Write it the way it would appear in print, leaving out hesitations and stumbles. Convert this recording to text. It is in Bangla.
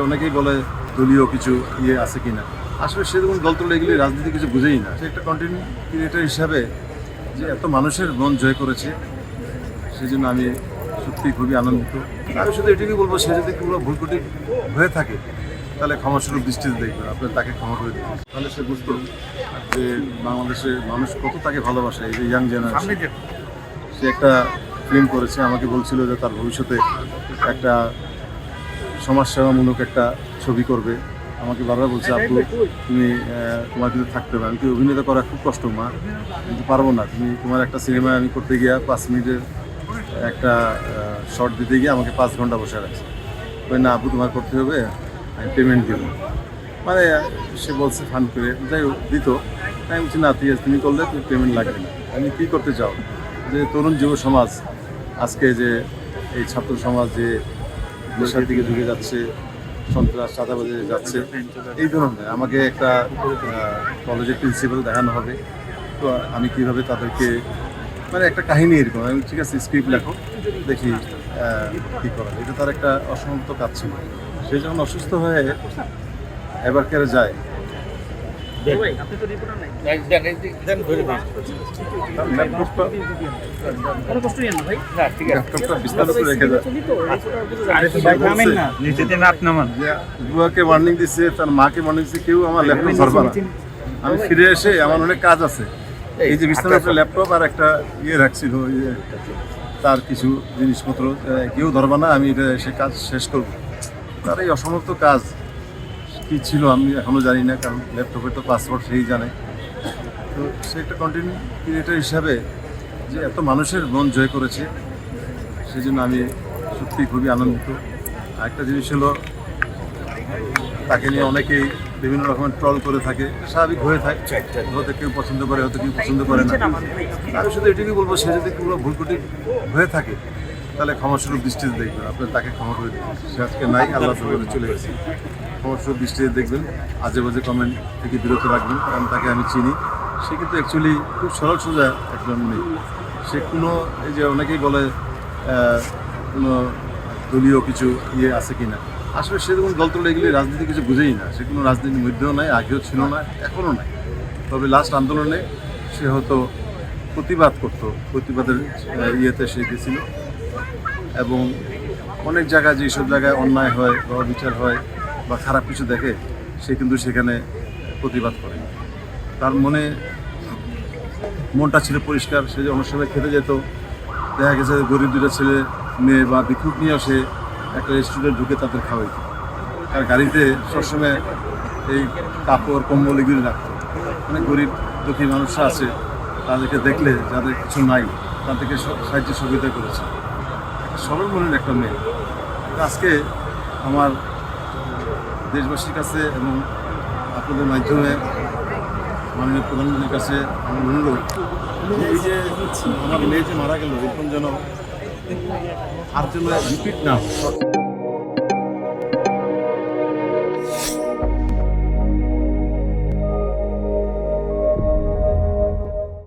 অনেকেই বলে দলীয় কিছু আছে কিনা, আসলে সেরকম দল টল এগুলি রাজনীতি কিছু বুঝেই না। সে একটা কন্টেন্ট ক্রিয়েটার হিসাবে যে এত মানুষের মন জয় করেছে, সেই জন্য আমি সত্যি খুবই আনন্দিত। আমি শুধু এটুকুই বলবো, সে যদি কোনো ভুল ত্রুটি হয়ে থাকে তাহলে ক্ষমাসুলভ দৃষ্টিতে দেখবেন, আপনার তাকে ক্ষমা করে দেবেন। তাহলে সে বুঝতো যে বাংলাদেশের মানুষ কত তাকে ভালোবাসে। এই যে ইয়াং জেনারেশন, সে একটা ফিল্ম করেছে, আমাকে বলছিল যে তার ভবিষ্যতে একটা সমাজসেবামূলক একটা ছবি করবে। আমাকে বারবার বলছে, আপু তুমি তোমার কিন্তু থাকতে হবে। আমি অভিনেতা করা খুব কষ্ট মা, কিন্তু পারবো না। তোমার একটা সিনেমায় আমি করতে গিয়ে 5 মিনিটের একটা শর্ট দিতে গিয়ে আমাকে 5 ঘন্টা বসে রাখছে। ওই না আপু তোমার করতে হবে, আমি পেমেন্ট দেব। মানে সে বলছে ফান করে, যাই হোক দিত। আমি বলছি না ঠিক আছে, তুমি করলে তুমি পেমেন্ট লাগবে না। আমি কী করতে চাও? যে তরুণ যুব সমাজ আজকে যে এই ছাত্র সমাজ যে নেশার দিকে ঢুকে যাচ্ছে, সন্ত্রাস চাঁদাবাজে যাচ্ছে, এই ধরনের আমাকে একটা কলেজের প্রিন্সিপাল দেখানো হবে। তো আমি কীভাবে তাদেরকে, মানে একটা কাহিনী এরকম। আমি ঠিক আছে স্ক্রিপ্ট লেখো, দেখি কী করা। এটা তার একটা অসমাপ্ত কাজ ছিল। সে যখন অসুস্থ হয়ে এবার কেড়ে যায়, বুয়াকে ওয়ার্নিং দিচ্ছে, তার মাকে ওয়ার্নিং দিচ্ছে, কেউ আমার ল্যাপটপ ধরবে না। আমি ফিরে এসে আমার অনেক কাজ আছে, এই যে বিস্তারিত একটা ল্যাপটপ আর একটা রাখছিল, তার কিছু জিনিসপত্র, কেউ ধরবে না, আমি এটা সে কাজ শেষ করব। তার এই অসমাপ্ত কাজ কী ছিল আমি এখনও জানি না, কারণ ল্যাপটপের তো পাসওয়ার্ড সেই জানে। তো সে একটা কন্টেন্ট ক্রিয়েটার হিসাবে যে এত মানুষের মন জয় করেছে, সেই জন্য আমি সত্যি খুবই আনন্দিত। আরেকটা জিনিস হলো, তাকে নিয়ে অনেকেই বিভিন্ন রকমের ট্রল করে থাকে, স্বাভাবিক হয়ে থাকে, হয়তো কেউ পছন্দ করে, হয়তো কেউ পছন্দ করে না। আমি শুধু এটুকুই বলবো, সে যদি কোনো ভুল ত্রুটি হয়ে থাকে তাহলে ক্ষমাসুলভ দৃষ্টিতে দেখবেন, আপনার তাকে ক্ষমা করে দেবেন। সে আজকে নাই, আল্লাহ করে চলে গেছে। ক্ষমাসুলভ দৃষ্টিতে দেখবেন, আজে বাজে কমেন্ট থেকে বিরত রাখবেন, কারণ তাকে আমি চিনি। সে কিন্তু অ্যাকচুয়ালি খুব সরল সোজা একজন মেয়ে। সে কোনো, এই যে অনেকেই বলে কোনো দলীয় কিছু আছে কিনা, আসলে সেরকম দল টল এগুলি রাজনীতি কিছু বুঝেই না। সে কোনো রাজনীতির মধ্যেও নাই, আগেও ছিল না, এখনও নাই। তবে লাস্ট আন্দোলনে সে হয়তো প্রতিবাদ করতো, প্রতিবাদের সে গেছিল। এবং অনেক জায়গায়, যেসব জায়গায় অন্যায় হয় বা বিচার হয় বা খারাপ কিছু দেখে, সে কিন্তু সেখানে প্রতিবাদ করে। তার মনটা ছিল পরিষ্কার। সে যে অনেক সময় খেতে যেত, দেখা গেছে গরিব দুটো ছেলে মেয়ে বা ভিক্ষুক নিয়েও সে একটা রেস্টুরেন্টে ঢুকে তাদের খাওয়াইত। আর গাড়িতে সবসময় এই কাপড় কম্বল এগুলি রাখতো। অনেক গরিব দুঃখী মানুষরা আছে, তাদেরকে দেখলে যাদের কিছু নাই তাদেরকে সাহায্য সহযোগিতা করেছে। একটা সরল মনের একটা মেয়ে। আজকে আমার দেশবাসীর কাছে এবং আপনাদের মাধ্যমে মাননীয় প্রধানমন্ত্রীর কাছে আমার অনুরোধ, এই যে আমার মেয়ে যে মারা গেল, এরকম যেন আর যেন রিপিট না হয়।